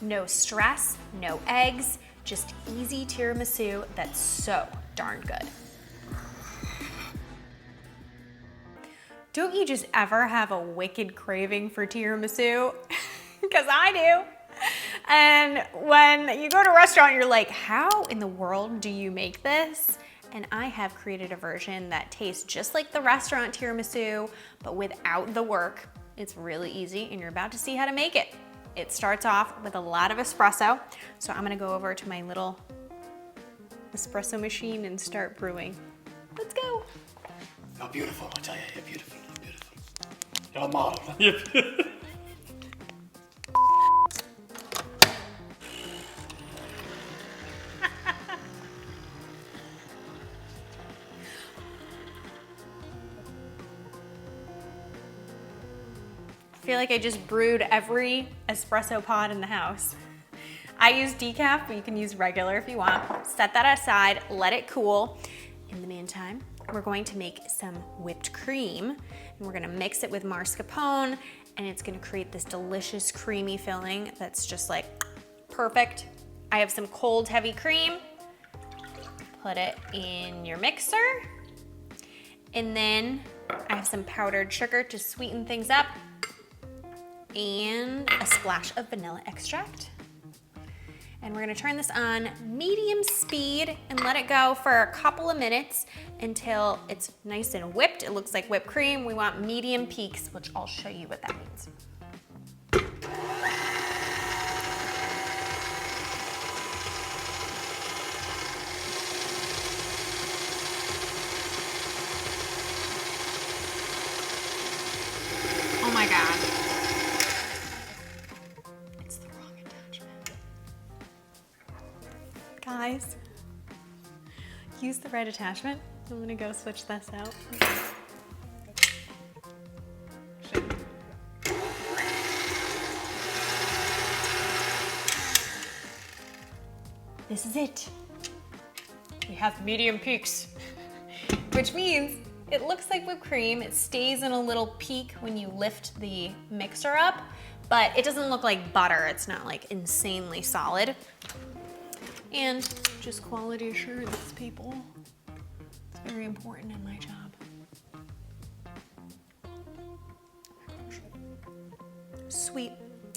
No stress, no eggs, just easy tiramisu that's so darn good. Don't you just ever have a wicked craving for tiramisu? Because I do. And when you go to a restaurant, you're like, how in the world do you make this? And I have created a version that tastes just like the restaurant tiramisu, but without the work. It's really easy, and you're about to see how to make it. It starts off with a lot of espresso. So I'm gonna go over to my little espresso machine and start brewing. Let's go. You're beautiful, I tell you, you're beautiful, you're beautiful. You're a model. You're beautiful. I feel like I just brewed every espresso pod in the house. I use decaf, but you can use regular if you want. Set that aside, let it cool. In the meantime, we're going to make some whipped cream, and we're gonna mix it with mascarpone, and it's gonna create this delicious creamy filling that's just like perfect. I have some cold heavy cream. Put it in your mixer. And then I have some powdered sugar to sweeten things up, and a splash of vanilla extract. And we're gonna turn this on medium speed and let it go for a couple of minutes until it's nice and whipped. It looks like whipped cream. We want medium peaks, which I'll show you what that means. Oh my God. It's the wrong attachment. Guys, use the right attachment. I'm gonna go switch this out. This is it. We have medium peaks, which means it looks like whipped cream. It stays in a little peak when you lift the mixer up, but it doesn't look like butter. It's not like insanely solid. And just quality assurance, people. It's very important in my job. Sweet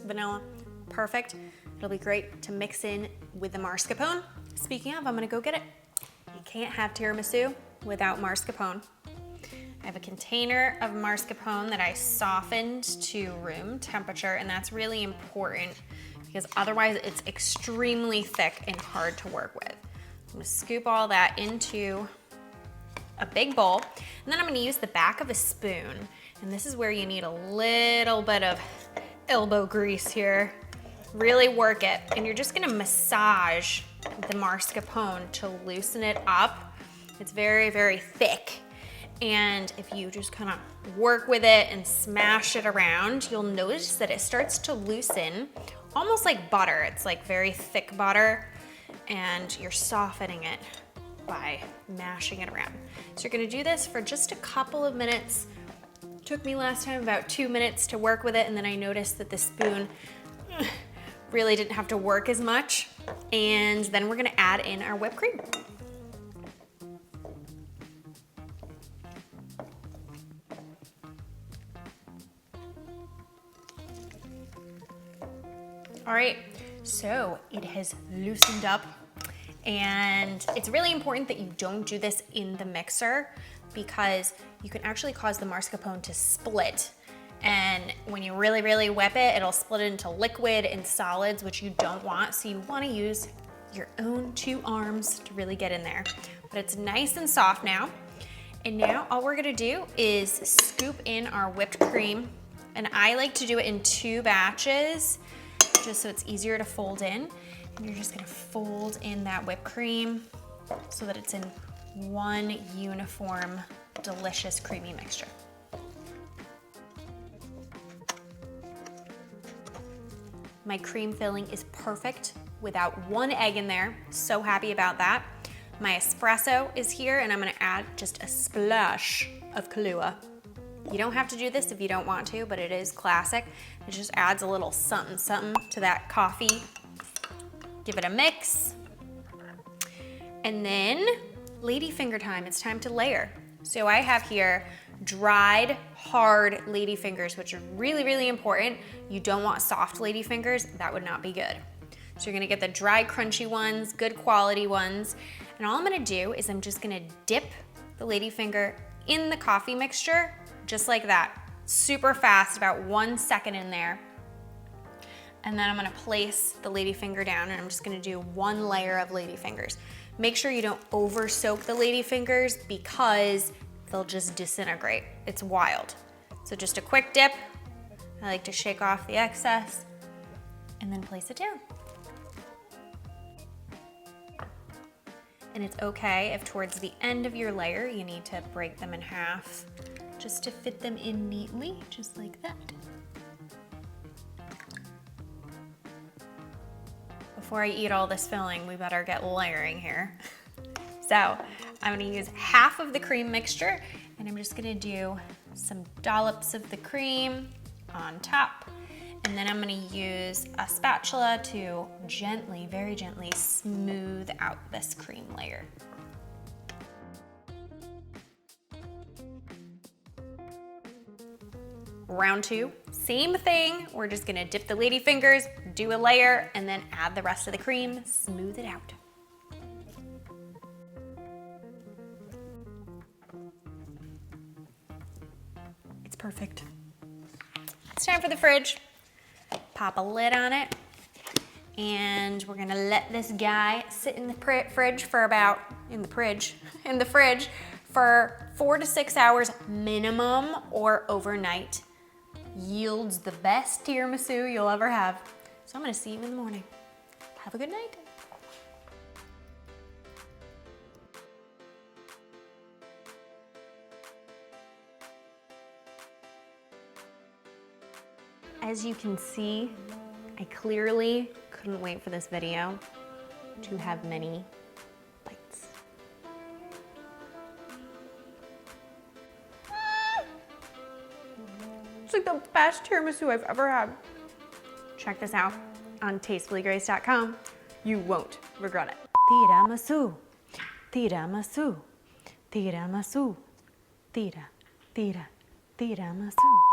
vanilla, perfect. It'll be great to mix in with the mascarpone. Speaking of, I'm gonna go get it. You can't have tiramisu without mascarpone. I have a container of mascarpone that I softened to room temperature, and that's really important because otherwise it's extremely thick and hard to work with. I'm gonna scoop all that into a big bowl, and then I'm gonna use the back of a spoon. And this is where you need a little bit of elbow grease here. Really work it, and you're just gonna massage the mascarpone to loosen it up. It's very, very thick. And if you just kind of work with it and smash it around, you'll notice that it starts to loosen, almost like butter. It's like very thick butter, and you're softening it by mashing it around. So you're gonna do this for just a couple of minutes. Took me last time about 2 minutes to work with it, and then I noticed that the spoon really didn't have to work as much. And then we're gonna add in our whipped cream. All right, so it has loosened up, and it's really important that you don't do this in the mixer because you can actually cause the mascarpone to split. And when you really, really whip it, it'll split into liquid and solids, which you don't want. So you wanna use your own 2 arms to really get in there. But it's nice and soft now. And now all we're gonna do is scoop in our whipped cream. And I like to do it in 2 batches, just so it's easier to fold in. And you're just gonna fold in that whipped cream so that it's in one uniform, delicious, creamy mixture. My cream filling is perfect without 1 egg in there. So happy about that. My espresso is here, and I'm gonna add just a splash of Kahlua. You don't have to do this if you don't want to, but it is classic. It just adds a little something something to that coffee Give it a mix. And then ladyfinger time, it's time to layer. So I have here dried, hard ladyfingers, which are really, really important. You don't want soft ladyfingers, that would not be good. So you're gonna get the dry, crunchy ones, good quality ones. And all I'm gonna do is I'm just gonna dip the ladyfinger in the coffee mixture, just like that. Super fast, about 1 second in there. And then I'm gonna place the ladyfinger down and I'm just gonna do 1 layer of ladyfingers. Make sure you don't over soak the ladyfingers because they'll just disintegrate. It's wild. So just a quick dip. I like to shake off the excess and then place it down. And it's okay if towards the end of your layer you need to break them in half just to fit them in neatly, just like that. Before I eat all this filling, we better get layering here. So I'm gonna use half of the cream mixture and I'm just gonna do some dollops of the cream on top. And then I'm gonna use a spatula to gently, very gently smooth out this cream layer. Round 2, same thing. We're just gonna dip the ladyfingers, do a layer, and then add the rest of the cream, smooth it out. It's perfect. It's time for the fridge. Pop a lid on it, and we're gonna let this guy sit in the fridge for about, in the fridge for 4 to 6 hours minimum or overnight. Yields the best tiramisu you'll ever have. So I'm gonna see you in the morning. Have a good night. As you can see, I clearly couldn't wait for this video to have many bites. It's like the best tiramisu I've ever had. Check this out on tastefullygrace.com. You won't regret it. Tiramisu, tiramisu, tiramisu, tiramisu.